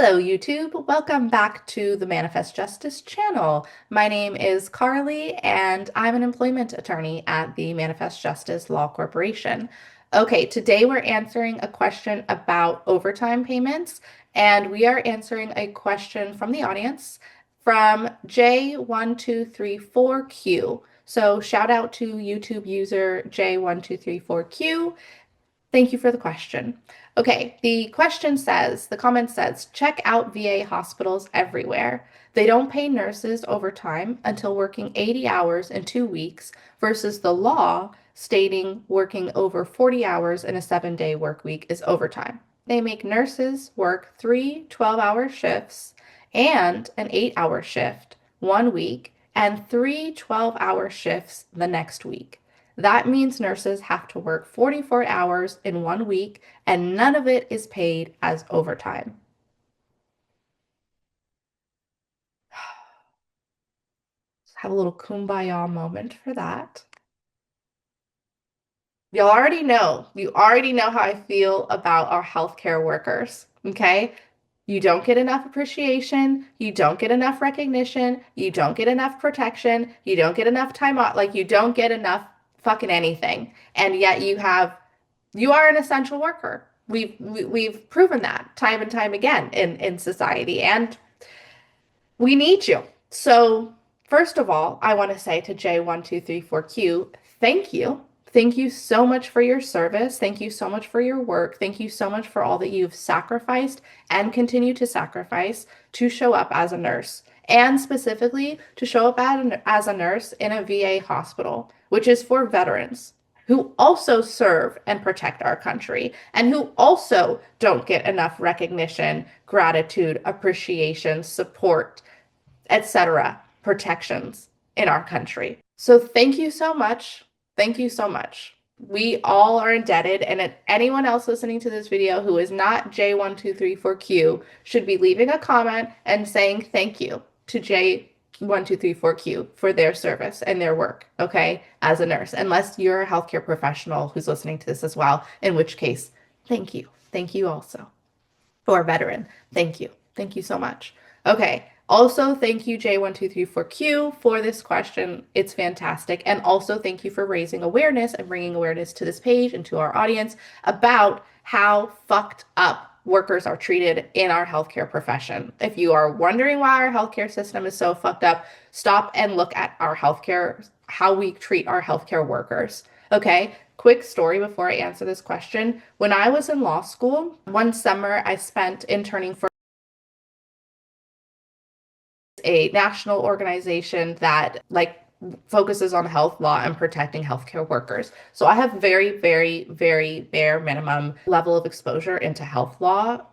Hello, YouTube. Welcome back to the Manifest Justice channel. My name is Carly, and I'm an employment attorney at the Manifest Justice Law Corporation. Okay, today we're answering a question about overtime payments, and we are answering a question from the audience from J1234Q. So shout out to YouTube user J1234Q. Thank you for the question. Okay, the comment says, check out VA hospitals everywhere. They don't pay nurses overtime until working 80 hours in 2 weeks versus the law stating working over 40 hours in a 7-day work week is overtime. They make nurses work 3 12-hour shifts and an 8-hour shift 1 week and 3 12-hour shifts the next week. That means nurses have to work 44 hours in 1 week, and none of it is paid as overtime. Have a little kumbaya moment for that. You already know how I feel about our healthcare workers, okay? You don't get enough appreciation, you don't get enough recognition, you don't get enough protection, you don't get enough time off, like you don't get enough fucking anything. And yet you are an essential worker. We've proven that time and time again in society, and we need you. So first of all, I want to say to J1234Q, thank you. Thank you so much for your service. Thank you so much for your work. Thank you so much for all that you've sacrificed and continue to sacrifice to show up as a nurse, and specifically to show up as a nurse in a VA hospital, which is for veterans who also serve and protect our country and who also don't get enough recognition, gratitude, appreciation, support, etc., protections in our country. So thank you so much. Thank you so much. We all are indebted, and anyone else listening to this video who is not J1234Q should be leaving a comment and saying thank you to J1234Q for their service and their work, okay, as a nurse, unless you're a healthcare professional who's listening to this as well, in which case, thank you. Thank you also. Or veteran, thank you. Thank you so much. Okay. Also, thank you, J1234Q, for this question. It's fantastic. And also, thank you for raising awareness and bringing awareness to this page and to our audience about how fucked up workers are treated in our healthcare profession. If you are wondering why our healthcare system is so fucked up, stop and look at our healthcare, how we treat our healthcare workers. Okay, quick story before I answer this question. When I was in law school, one summer I spent interning for a national organization that focuses on health law and protecting healthcare workers. So I have very, very, very bare minimum level of exposure into health law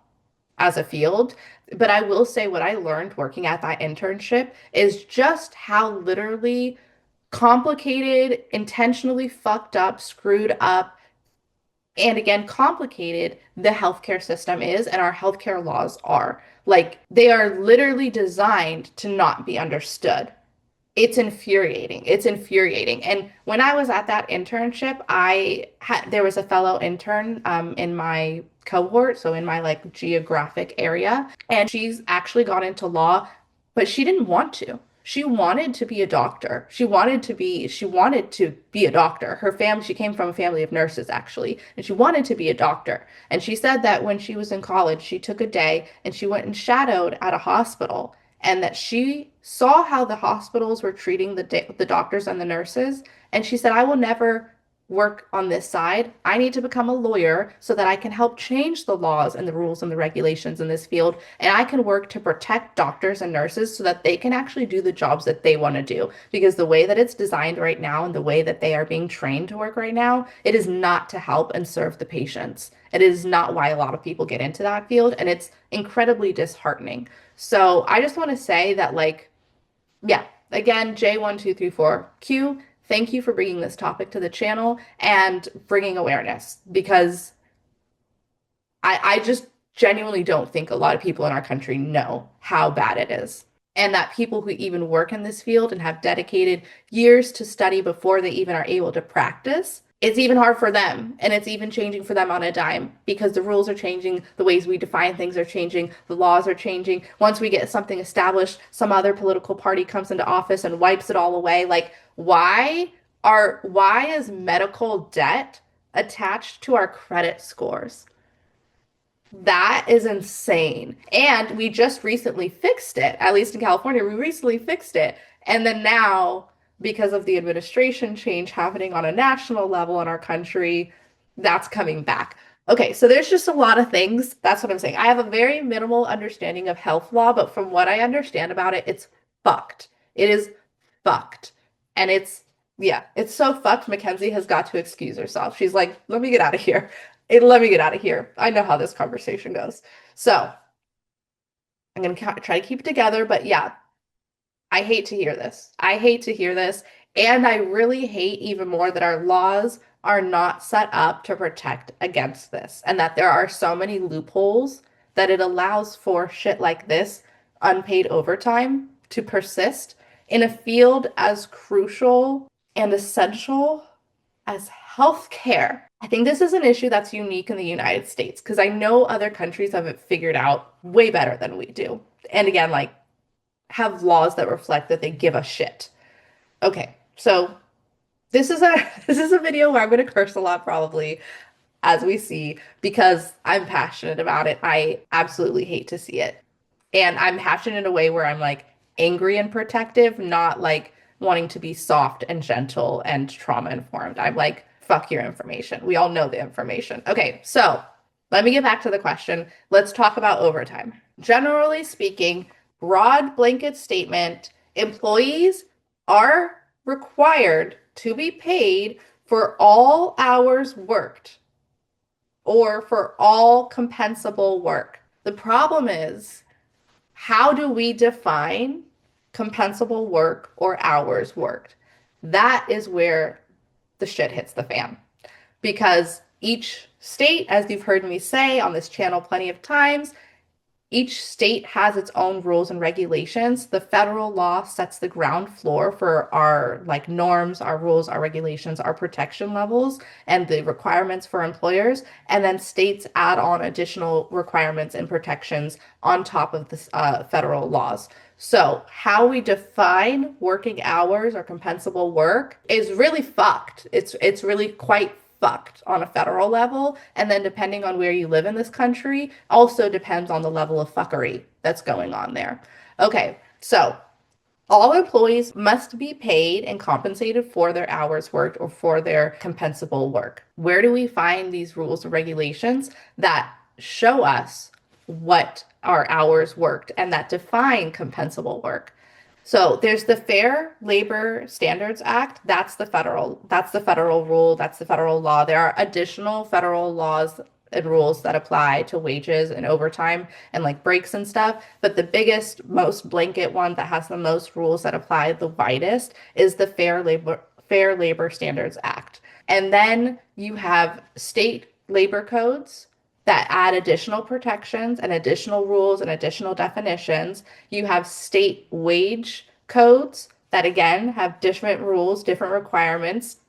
as a field. But I will say what I learned working at that internship is just how literally complicated, intentionally fucked up, screwed up, and again, complicated the healthcare system is and our healthcare laws are. Like, they are literally designed to not be understood. It's infuriating. It's infuriating. And when I was at that internship, there was a fellow intern in my cohort, so in my geographic area, and she's actually got into law, but she didn't want to. She wanted to be a doctor. She wanted to be a doctor. She came from a family of nurses actually, and she wanted to be a doctor. And she said that when she was in college, she took a day and she went and shadowed at a hospital, and that she saw how the hospitals were treating the doctors and the nurses. And she said, I will never work on this side. I need to become a lawyer so that I can help change the laws and the rules and the regulations in this field. And I can work to protect doctors and nurses so that they can actually do the jobs that they want to do. Because the way that it's designed right now and the way that they are being trained to work right now, it is not to help and serve the patients. It is not why a lot of people get into that field. And it's incredibly disheartening. So I just want to say that, yeah, again, J1234Q, thank you for bringing this topic to the channel and bringing awareness, because I just genuinely don't think a lot of people in our country know how bad it is. And that people who even work in this field and have dedicated years to study before they even are able to practice it's even hard for them, and it's even changing for them on a dime because the rules are changing, the ways we define things are changing, the laws are changing. Once we get something established, some other political party comes into office and wipes it all away. Like, why is medical debt attached to our credit scores? That is insane. And we just recently fixed it, at least in California, we recently fixed it. And then now, because of the administration change happening on a national level in our country, that's coming back. Okay, so there's just a lot of things. That's what I'm saying. I have a very minimal understanding of health law, but from what I understand about it, it's fucked. It is fucked. And yeah, it's so fucked. Mackenzie has got to excuse herself. She's like, let me get out of here. Let me get out of here. I know how this conversation goes. So I'm going to try to keep it together. But yeah, I hate to hear this. I hate to hear this. And I really hate even more that our laws are not set up to protect against this, and that there are so many loopholes that it allows for shit like this, unpaid overtime, to persist in a field as crucial and essential as healthcare. I think this is an issue that's unique in the United States because I know other countries have it figured out way better than we do. And again, like, have laws that reflect that they give a shit. Okay, so this is a video where I'm going to curse a lot probably, as we see, because I'm passionate about it. I absolutely hate to see it. And I'm passionate in a way where I'm like angry and protective, not like wanting to be soft and gentle and trauma informed. I'm like, fuck your information. We all know the information. Okay, so let me get back to the question. Let's talk about overtime. Generally speaking, broad blanket statement, employees are required to be paid for all hours worked or for all compensable work. The problem is, how do we define compensable work or hours worked? That is where the shit hits the fan. Because each state, as you've heard me say on this channel plenty of times, each state has its own rules and regulations. The federal law sets the ground floor for our like norms, our rules, our regulations, our protection levels, and the requirements for employers. And then states add on additional requirements and protections on top of the federal laws. So how we define working hours or compensable work is really fucked. It's really quite fucked on a federal level. And then depending on where you live in this country, also depends on the level of fuckery that's going on there. Okay, so all employees must be paid and compensated for their hours worked or for their compensable work. Where do we find these rules and regulations that show us what our hours worked and that define compensable work? So there's the Fair Labor Standards Act. That's the federal rule. That's the federal law. There are additional federal laws and rules that apply to wages and overtime and like breaks and stuff. But the biggest, most blanket one that has the most rules that apply the widest is the Fair Labor Standards Act. And then you have state labor codes that add additional protections and additional rules and additional definitions. You have state wage codes that again have different rules, different requirements,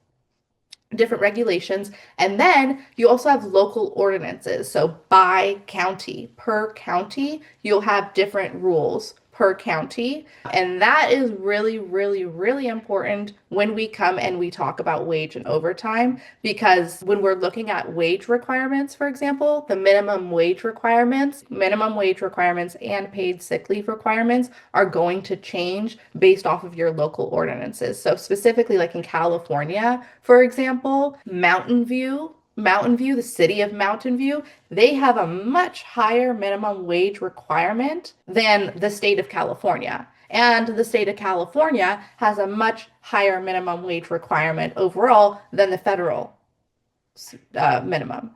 different regulations. And then you also have local ordinances. So by county, per county, you'll have different rules per county. And that is really, really, really important when we come and we talk about wage and overtime, because when we're looking at wage requirements, for example, the minimum wage requirements and paid sick leave requirements are going to change based off of your local ordinances. So specifically like in California, for example, Mountain View, the city of Mountain View, they have a much higher minimum wage requirement than the state of California. And the state of California has a much higher minimum wage requirement overall than the federal minimum.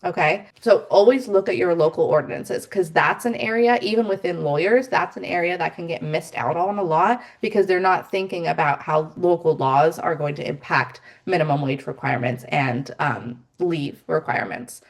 Okay, so always look at your local ordinances, because that's an area, even within lawyers, that's an area that can get missed out on a lot because they're not thinking about how local laws are going to impact minimum wage requirements and leave requirements.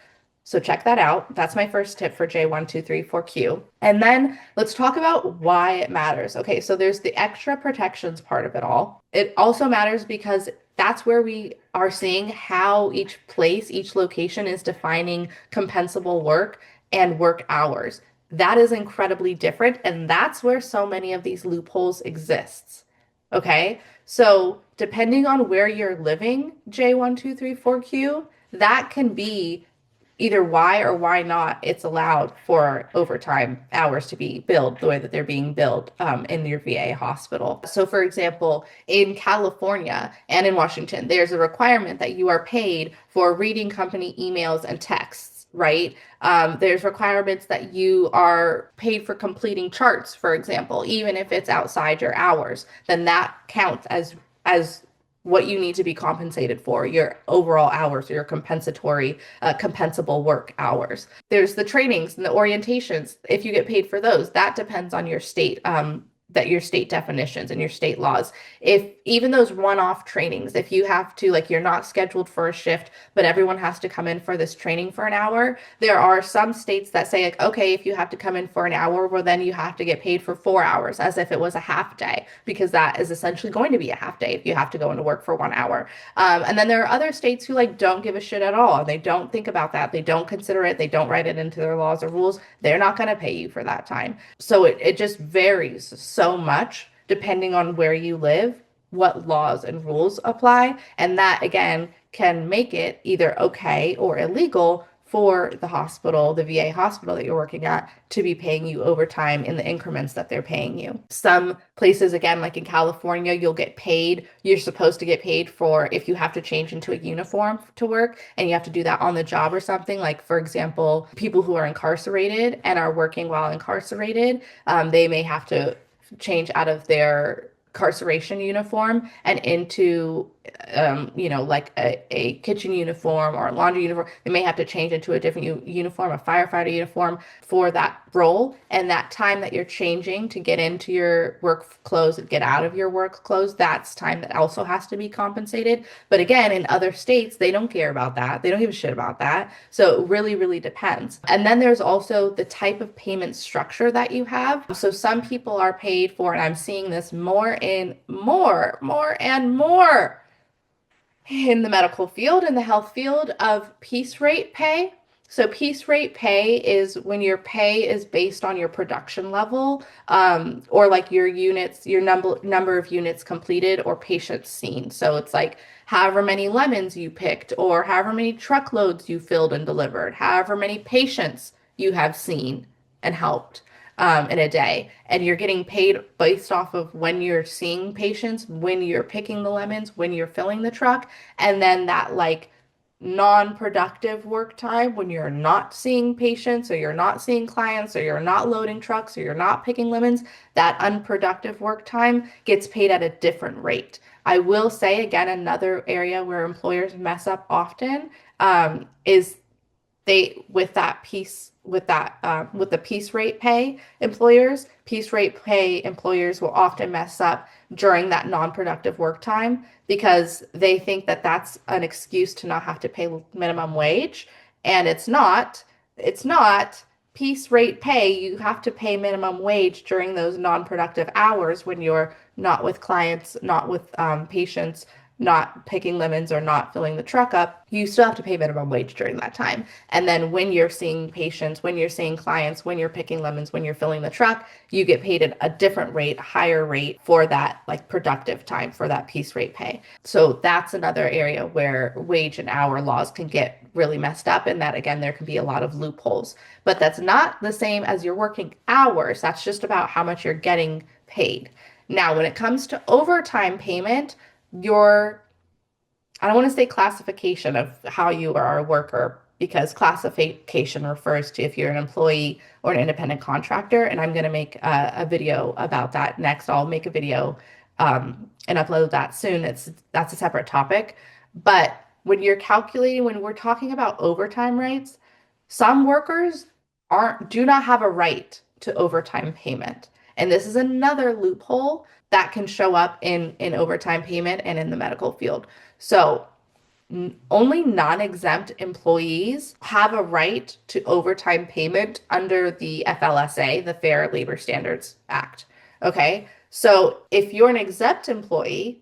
So check that out. That's my first tip for J1234Q. And then let's talk about why it matters. Okay, so there's the extra protections part of it all. It also matters because that's where we are seeing how each place, each location is defining compensable work and work hours. That is incredibly different, and that's where so many of these loopholes exists. Okay? So, depending on where you're living, J1234Q, that can be either why or why not it's allowed for overtime hours to be billed the way that they're being billed in your VA hospital. So, for example, in California and in Washington, there's a requirement that you are paid for reading company emails and texts, right? There's requirements that you are paid for completing charts, for example, even if it's outside your hours, then that counts as what you need to be compensated for, your overall hours, your compensatory, compensable work hours. There's the trainings and the orientations. If you get paid for those, that depends on your state, that your state definitions and your state laws. If even those one-off trainings, if you have to, like, you're not scheduled for a shift, but everyone has to come in for this training for an hour, there are some states that say, like, okay, if you have to come in for an hour, well, then you have to get paid for 4 hours as if it was a half day, because that is essentially going to be a half day if you have to go into work for 1 hour. And then there are other states who like don't give a shit at all. They don't think about that. They don't consider it. They don't write it into their laws or rules. They're not going to pay you for that time. So it just varies so much depending on where you live, what laws and rules apply. And that, again, can make it either okay or illegal for the hospital, the VA hospital that you're working at, to be paying you overtime in the increments that they're paying you. Some places, again, like in California, you'll get paid. You're supposed to get paid for if you have to change into a uniform to work and you have to do that on the job or something. Like, for example, people who are incarcerated and are working while incarcerated, they may have to change out of their incarceration uniform and into like a kitchen uniform or a laundry uniform. They may have to change into a different uniform, a firefighter uniform for that role. And that time that you're changing to get into your work clothes and get out of your work clothes, that's time that also has to be compensated. But again, in other states, they don't care about that. They don't give a shit about that. So it really, really depends. And then there's also the type of payment structure that you have. So some people are paid for, and I'm seeing this more and more in the medical field, in the health field, of piece rate pay. So piece rate pay is when your pay is based on your production level, or like your units, your number of units completed or patients seen. So it's like however many lemons you picked, or however many truckloads you filled and delivered, however many patients you have seen and helped in a day. And you're getting paid based off of when you're seeing patients, when you're picking the lemons, when you're filling the truck, and then that like non-productive work time when you're not seeing patients or you're not seeing clients or you're not loading trucks or you're not picking lemons, that unproductive work time gets paid at a different rate. I will say, again, another area where employers mess up often is with the piece rate pay employers will often mess up during that non-productive work time because they think that that's an excuse to not have to pay minimum wage. And it's not. Piece rate pay, you have to pay minimum wage during those non-productive hours when you're not with clients, not with patients, not picking lemons or not filling the truck up. You still have to pay minimum wage during that time. And then when you're seeing patients, when you're seeing clients, when you're picking lemons, when you're filling the truck, you get paid at a different rate, higher rate for that like productive time, for that piece rate pay. So that's another area where wage and hour laws can get really messed up, and that, again, there can be a lot of loopholes. But that's not the same as your working hours. That's just about how much you're getting paid. Now, when it comes to overtime payment, I don't want to say classification of how you are a worker, because classification refers to if you're an employee or an independent contractor, and I'm going to make a video about that next. I'll make a video and upload that soon. That's a separate topic. But when we're talking about overtime rates, some workers do not have a right to overtime payment. And this is another loophole that can show up in overtime payment and in the medical field. So only non-exempt employees have a right to overtime payment under the FLSA, the Fair Labor Standards Act. Okay, so if you're an exempt employee,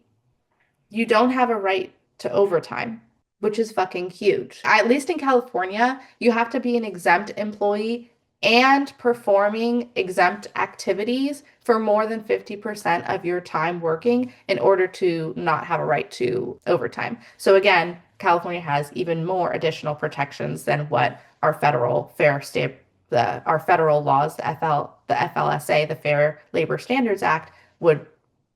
you don't have a right to overtime, which is fucking huge. At least in California, you have to be an exempt employee and performing exempt activities for more than 50% of your time working in order to not have a right to overtime. So again, California has even more additional protections than what our federal our federal laws, the FLSA, the Fair Labor Standards Act, would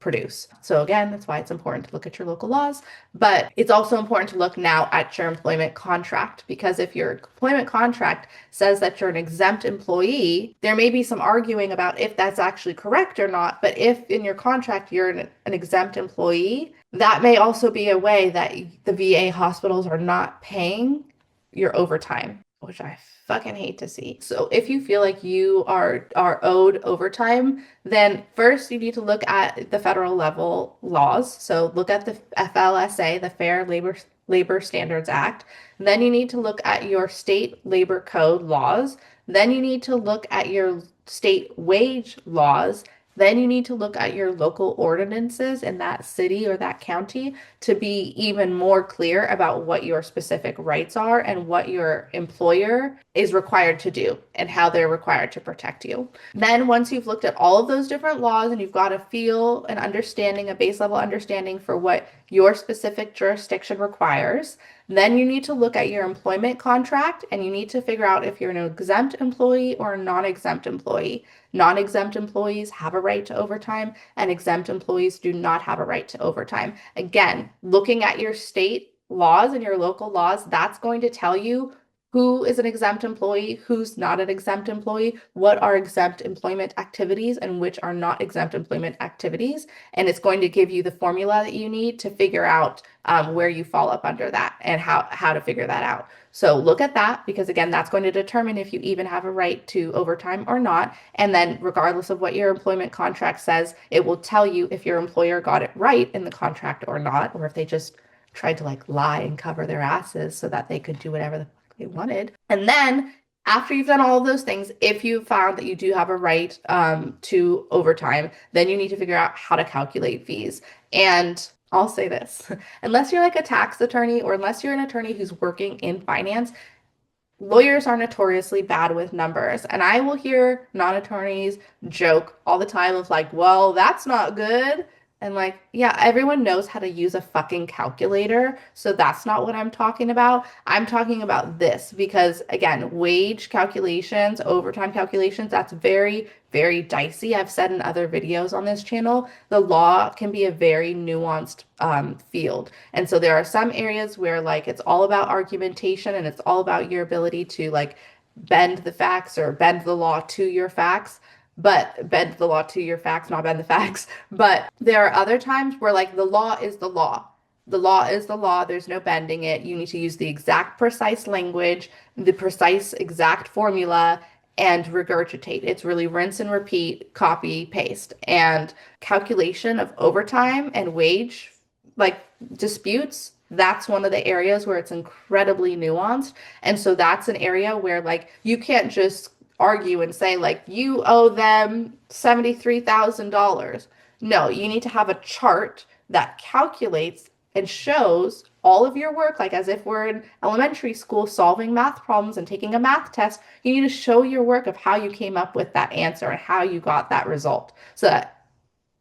produce. So again, that's why it's important to look at your local laws, but it's also important to look now at your employment contract, because if your employment contract says that you're an exempt employee, there may be some arguing about if that's actually correct or not, but if in your contract you're an exempt employee, that may also be a way that the VA hospitals are not paying your overtime, which I fucking hate to see. So if you feel like you are owed overtime, then first you need to look at the federal level laws. So look at the FLSA, the Fair Labor Standards Act. Then you need to look at your state labor code laws. Then you need to look at your state wage laws. Then you need to look at your local ordinances in that city or that county to be even more clear about what your specific rights are and what your employer is required to do and how they're required to protect you. Then once you've looked at all of those different laws and you've got a feel and understanding, a base level understanding for what your specific jurisdiction requires, then you need to look at your employment contract and you need to figure out if you're an exempt employee or a non-exempt employee. Non-exempt employees have a right to overtime and exempt employees do not have a right to overtime. Again, looking at your state laws and your local laws, that's going to tell you who is an exempt employee, who's not an exempt employee, what are exempt employment activities and which are not exempt employment activities. And it's going to give you the formula that you need to figure out where you fall up under that and how to figure that out. So look at that, because again, that's going to determine if you even have a right to overtime or not. And then regardless of what your employment contract says, it will tell you if your employer got it right in the contract or not, or if they just tried to like lie and cover their asses so that they could do whatever the they wanted. And then after you've done all of those things, if you found that you do have a right to overtime, then you need to figure out how to calculate fees. And I'll say this, unless you're like a tax attorney or unless you're an attorney who's working in finance, lawyers are notoriously bad with numbers. And I will hear non-attorneys joke all the time of like, well, that's not good. And like, yeah, everyone knows how to use a fucking calculator. So that's not what I'm talking about. I'm talking about this because, again, wage calculations, overtime calculations, that's very, very dicey. I've said in other videos on this channel, the law can be a very nuanced field. And so there are some areas where like it's all about argumentation and it's all about your ability to like bend the facts or bend the law to your facts. But bend the law to your facts, not bend the facts. But there are other times where like the law is the law. The law is the law. There's no bending it. You need to use the exact precise language, the precise exact formula, and regurgitate. It's really rinse and repeat, copy, paste. And calculation of overtime and wage, like disputes, that's one of the areas where it's incredibly nuanced. And so that's an area where like you can't just argue and say like you owe them $73,000. No, you need to have a chart that calculates and shows all of your work, like as if we're in elementary school solving math problems and taking a math test. You need to show your work of how you came up with that answer and how you got that result, so that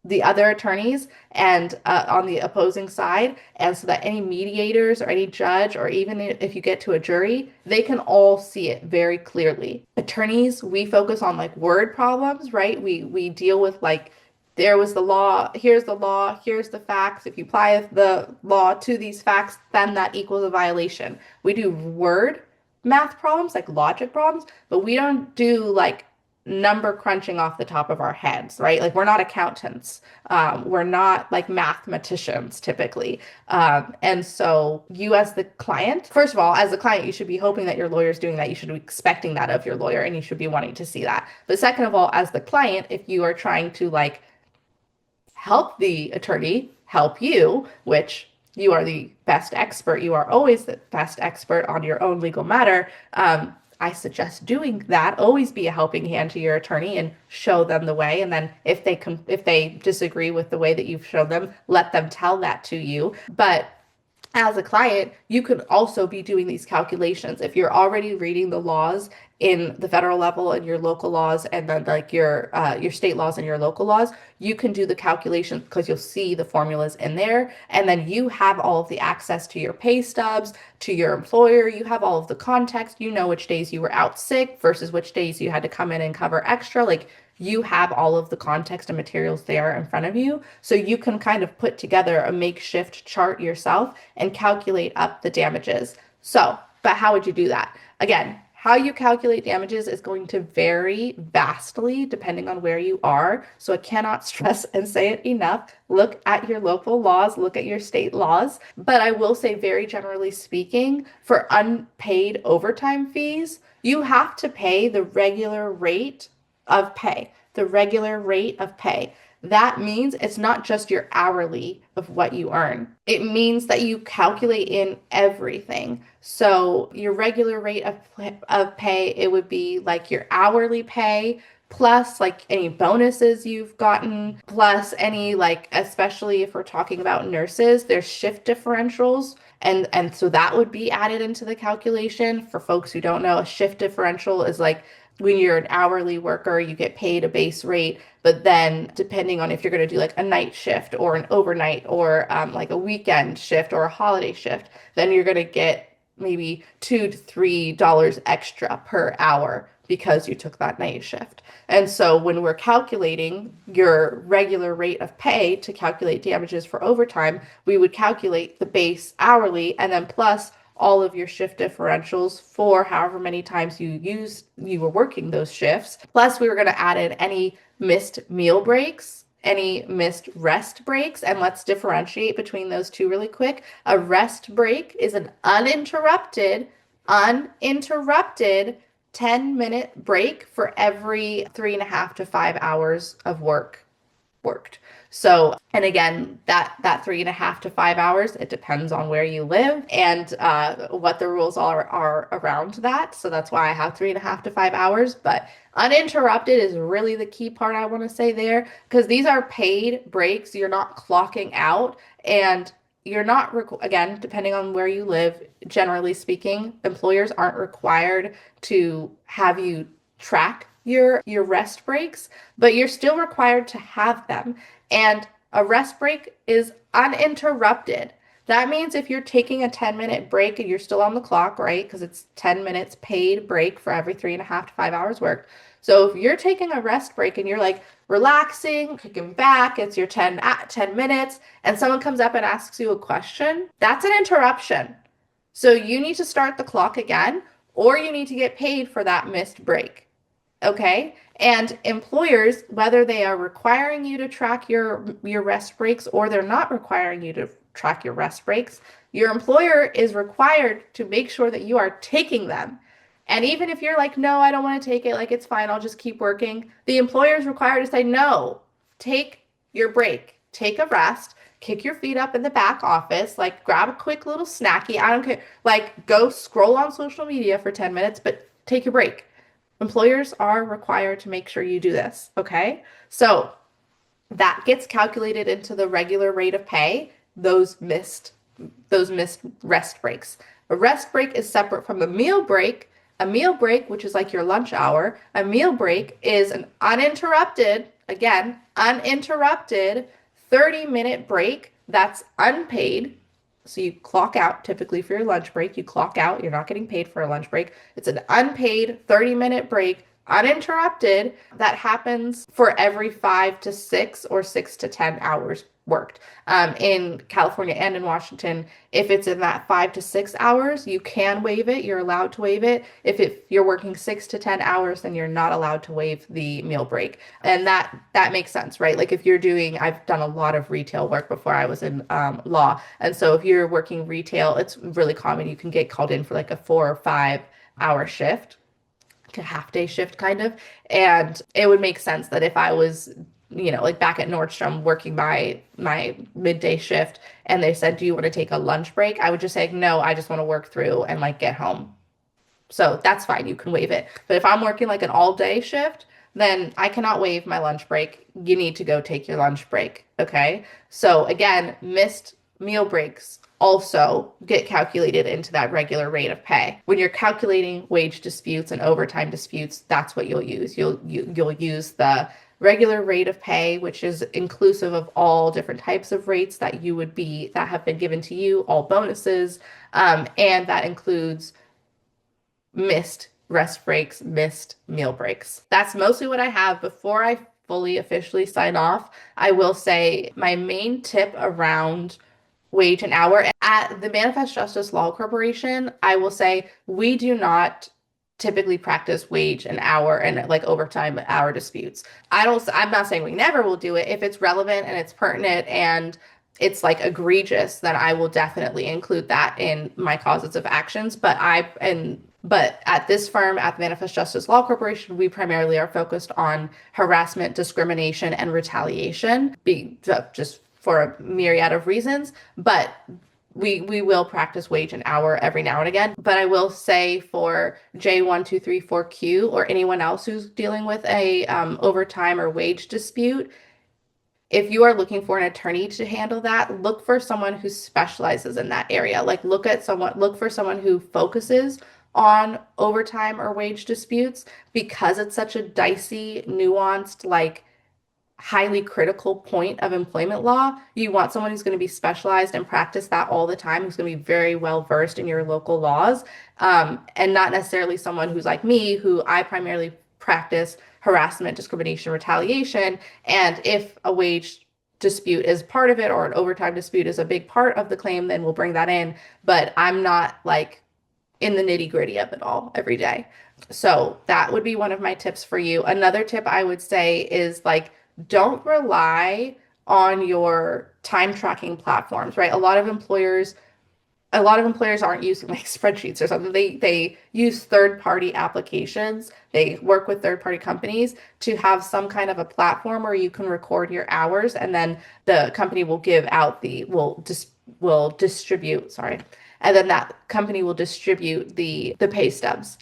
the other attorneys and on the opposing side, and so that any mediators or any judge, or even if you get to a jury, they can all see it very clearly. Attorneys, we focus on like word problems, right? We deal with like, there was the law, here's the facts. If you apply the law to these facts, then that equals a violation. We do word math problems, like logic problems, but we don't do like number crunching off the top of our heads, right? Like we're not accountants. We're not like mathematicians typically. And so you as the client, first of all, as a client, you should be hoping that your lawyer's doing that. You should be expecting that of your lawyer and you should be wanting to see that. But second of all, as the client, if you are trying to like help the attorney help you, which you are the best expert, you are always the best expert on your own legal matter, I suggest doing that. Always be a helping hand to your attorney and show them the way. And then if they disagree with the way that you've shown them, let them tell that to you. But as a client, you could also be doing these calculations. If you're already reading the laws in the federal level and your local laws, and then like your state laws and your local laws, you can do the calculations because you'll see the formulas in there, and then you have all of the access to your pay stubs, to your employer. You have all of the context. You know which days you were out sick versus which days you had to come in and cover extra. Like, you have all of the context and materials there in front of you. So you can kind of put together a makeshift chart yourself and calculate up the damages. So, but how would you do that? Again, how you calculate damages is going to vary vastly depending on where you are. So I cannot stress and say it enough. Look at your local laws, look at your state laws. But I will say, very generally speaking, for unpaid overtime fees, you have to pay the regular rate of pay, the regular rate of pay. That means it's not just your hourly of what you earn. It means that you calculate in everything. So your regular rate of pay, it would be like your hourly pay plus like any bonuses you've gotten, plus any, like, especially if we're talking about nurses, there's shift differentials. And so that would be added into the calculation. For folks who don't know, a shift differential is like when you're an hourly worker, you get paid a base rate, but then depending on if you're going to do like a night shift or an overnight or like a weekend shift or a holiday shift, then you're going to get maybe $2 to $3 extra per hour because you took that night shift. And so when we're calculating your regular rate of pay to calculate damages for overtime, we would calculate the base hourly and then plus all of your shift differentials for however many times you were working those shifts. Plus, we were going to add in any missed meal breaks, any missed rest breaks, and let's differentiate between those two really quick. A rest break is an uninterrupted 10-minute break for every 3.5 to 5 hours of worked. So, and again, that 3.5 to 5 hours, it depends on where you live and what the rules are around that. So that's why I have 3.5 to 5 hours. But uninterrupted is really the key part I want to say there, because these are paid breaks. You're not clocking out, and you're not, again, depending on where you live, generally speaking, employers aren't required to have you track your rest breaks, but you're still required to have them. And a rest break is uninterrupted. That means if you're taking a 10-minute break and you're still on the clock, right? Because it's 10 minutes paid break for every 3.5 to 5 hours worked. So if you're taking a rest break and you're like relaxing, kicking back, it's your 10 minutes, and someone comes up and asks you a question, that's an interruption. So you need to start the clock again, or you need to get paid for that missed break. Okay? And employers, whether they are requiring you to track your rest breaks or they're not requiring you to track your rest breaks, your employer is required to make sure that you are taking them. And even if you're like, no, I don't want to take it, like, it's fine, I'll just keep working, the employer is required to say, no, take your break, take a rest, kick your feet up in the back office, like, grab a quick little snacky, I don't care, like, go scroll on social media for 10 minutes, but take your break. Employers are required to make sure you do this, okay? So that gets calculated into the regular rate of pay, those missed rest breaks. A rest break is separate from the meal break. A meal break, which is like your lunch hour, a meal break is an uninterrupted 30-minute break that's unpaid. So you clock out, typically for your lunch break, you clock out, you're not getting paid for a lunch break. It's an unpaid 30-minute break, uninterrupted, that happens for every 5 to 6 or 6 to 10 hours worked. In California and in Washington, if it's in that 5 to 6 hours, you can waive it. You're allowed to waive it. If you're working 6 to 10 hours, then you're not allowed to waive the meal break. And that makes sense, right? Like, if you're doing, I've done a lot of retail work before I was in law. And so if you're working retail, it's really common. You can get called in for like a 4 or 5 hour shift, like a half day shift kind of. And it would make sense that if I was, like back at Nordstrom working my midday shift and they said, do you want to take a lunch break? I would just say, no, I just want to work through and like get home. So that's fine. You can waive it. But if I'm working like an all day shift, then I cannot waive my lunch break. You need to go take your lunch break. Okay. So again, missed meal breaks, also get calculated into that regular rate of pay. When you're calculating wage disputes and overtime disputes, that's what you'll use. You'll use the regular rate of pay, which is inclusive of all different types of rates that have been given to you, all bonuses, and that includes missed rest breaks, missed meal breaks. That's mostly what I have. Before I fully officially sign off, I will say my main tip around wage and hour at the Manifest Justice Law Corporation, I will say we do not typically practice wage and hour and like overtime hour disputes. I'm not saying we never will do it. If it's relevant and it's pertinent and it's like egregious, then I will definitely include that in my causes of actions. But at this firm, at the Manifest Justice Law Corporation, we primarily are focused on harassment, discrimination, and retaliation, just for a myriad of reasons. But we will practice wage and hour every now and again. But I will say for J1234Q or anyone else who's dealing with a overtime or wage dispute, if you are looking for an attorney to handle that, look for someone who specializes in that area. Like look for someone who focuses on overtime or wage disputes, because it's such a dicey, nuanced, like highly critical point of employment law. You want someone who's going to be specialized and practice that all the time, who's going to be very well versed in your local laws, and not necessarily someone who's like me, who I primarily practice harassment, discrimination, retaliation. And if a wage dispute is part of it or an overtime dispute is a big part of the claim, then we'll bring that in. But I'm not like in the nitty gritty of it all every day. So that would be one of my tips for you. Another tip I would say is like, don't rely on your time tracking platforms, right? A lot of employers aren't using like spreadsheets or something. They use third-party applications. They work with third-party companies to have some kind of a platform where you can record your hours, and then the company will distribute, and then that company will distribute the pay stubs.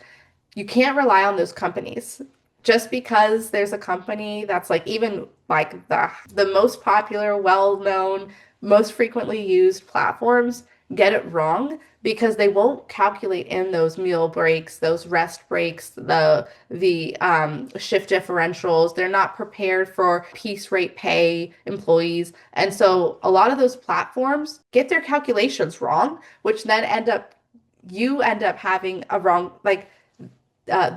You can't rely on those companies. Just because there's a company that's like even like the most popular, well-known, most frequently used platforms get it wrong, because they won't calculate in those meal breaks, those rest breaks, the shift differentials. They're not prepared for piece rate pay employees. And so a lot of those platforms get their calculations wrong, which then you end up having a wrong,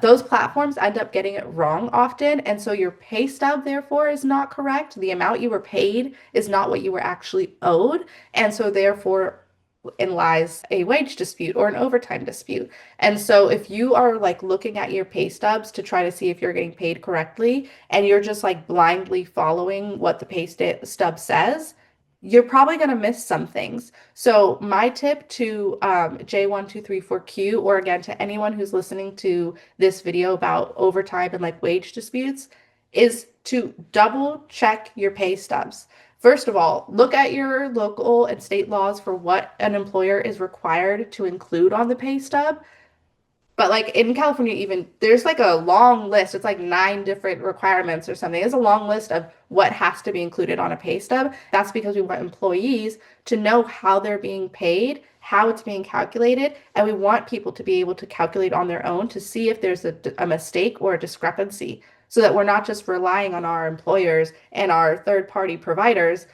those platforms end up getting it wrong often. And so your pay stub, therefore, is not correct. The amount you were paid is not what you were actually owed. And so therefore, in lies a wage dispute or an overtime dispute. And so if you are like looking at your pay stubs to try to see if you're getting paid correctly, and you're just like blindly following what the pay stub says, you're probably going to miss some things. So my tip to J1234Q, or again to anyone who's listening to this video about overtime and like wage disputes, is to double check your pay stubs. First of all, look at your local and state laws for what an employer is required to include on the pay stub. But like in California, even there's like a long list. It's like 9 different requirements or something. There's a long list of what has to be included on a pay stub. That's because we want employees to know how they're being paid, how it's being calculated, and we want people to be able to calculate on their own to see if there's a mistake or a discrepancy, so that we're not just relying on our employers and our third-party providers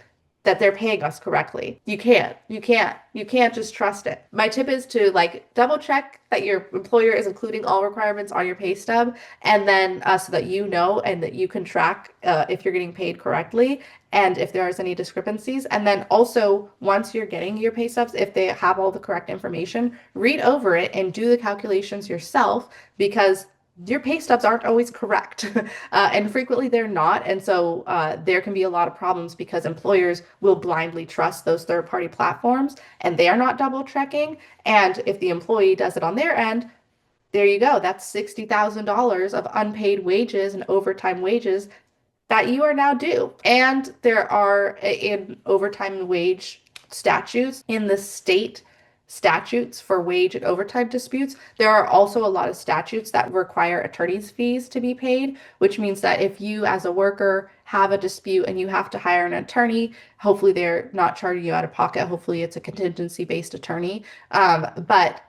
that they're paying us correctly. You can't just trust it. My tip is to like double check that your employer is including all requirements on your pay stub, and then so that you know and that you can track if you're getting paid correctly and if there is any discrepancies. And then also, once you're getting your pay stubs, if they have all the correct information, read over it and do the calculations yourself, because your pay stubs aren't always correct, and frequently they're not. And so there can be a lot of problems because employers will blindly trust those third-party platforms and they are not double checking. And if the employee does it on their end, there you go. That's $60,000 of unpaid wages and overtime wages that you are now due. And there are in overtime wage statutes in the state statutes for wage and overtime disputes, there are also a lot of statutes that require attorney's fees to be paid, which means that if you as a worker have a dispute and you have to hire an attorney, hopefully they're not charging you out of pocket. Hopefully it's a contingency-based attorney. But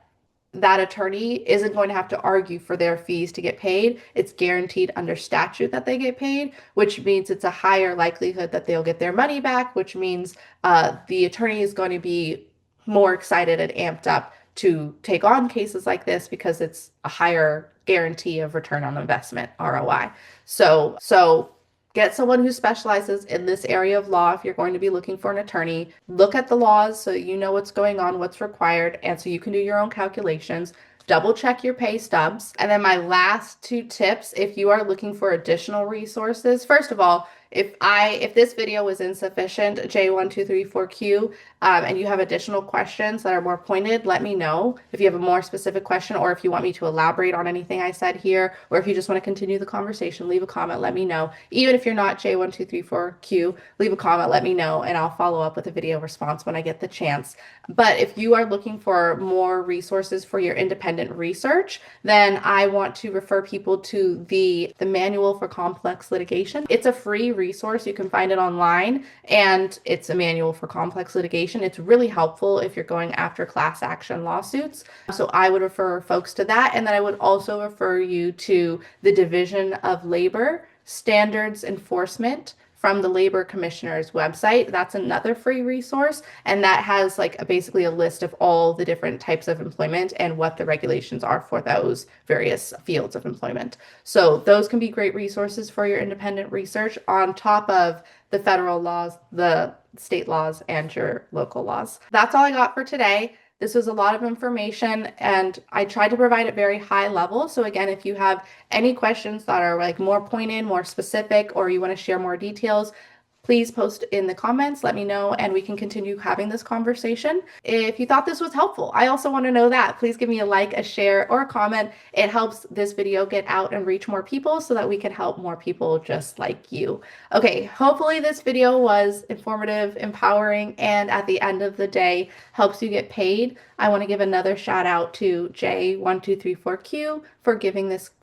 that attorney isn't going to have to argue for their fees to get paid. It's guaranteed under statute that they get paid, which means it's a higher likelihood that they'll get their money back, which means the attorney is going to be more excited and amped up to take on cases like this because it's a higher guarantee of return on investment, ROI. So get someone who specializes in this area of law if you're going to be looking for an attorney. Look at the laws so you know what's going on, what's required, and so you can do your own calculations. Double check your pay stubs. And then my last 2 tips, if you are looking for additional resources, first of all, if this video was insufficient, J1234Q, and you have additional questions that are more pointed, let me know. If you have a more specific question, or if you want me to elaborate on anything I said here, or if you just want to continue the conversation, leave a comment, let me know. Even if you're not J1234Q, leave a comment, let me know, and I'll follow up with a video response when I get the chance. But if you are looking for more resources for your independent research, then I want to refer people to the Manual for Complex Litigation. It's a free resource. You can find it online, and it's a manual for complex litigation. It's really helpful if you're going after class action lawsuits. So I would refer folks to that. And then I would also refer you to the Division of Labor Standards Enforcement from the Labor Commissioner's website. That's another free resource, and that has basically a list of all the different types of employment and what the regulations are for those various fields of employment. So those can be great resources for your independent research on top of the federal laws, the state laws, and your local laws. That's all I got for today. This was a lot of information, and I tried to provide it very high level. So again, if you have any questions that are more pointed, more specific, or you want to share more details, please post in the comments, let me know, and we can continue having this conversation. If you thought this was helpful, I also want to know that. Please give me a like, a share, or a comment. It helps this video get out and reach more people so that we can help more people just like you. Okay, hopefully this video was informative, empowering, and at the end of the day, helps you get paid. I want to give another shout out to J1234Q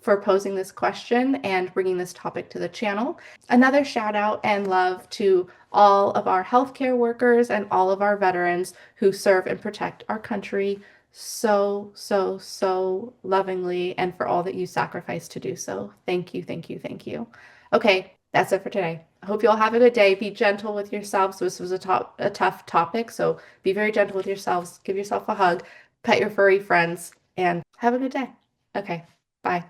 for posing this question and bringing this topic to the channel. Another shout out and love to all of our healthcare workers and all of our veterans who serve and protect our country so lovingly, and for all that you sacrifice to do so. Thank you, thank you, thank you. Okay, that's it for today. I hope you all have a good day. Be gentle with yourselves. This was a tough topic, so be very gentle with yourselves. Give yourself a hug, pet your furry friends, and have a good day. Okay, bye.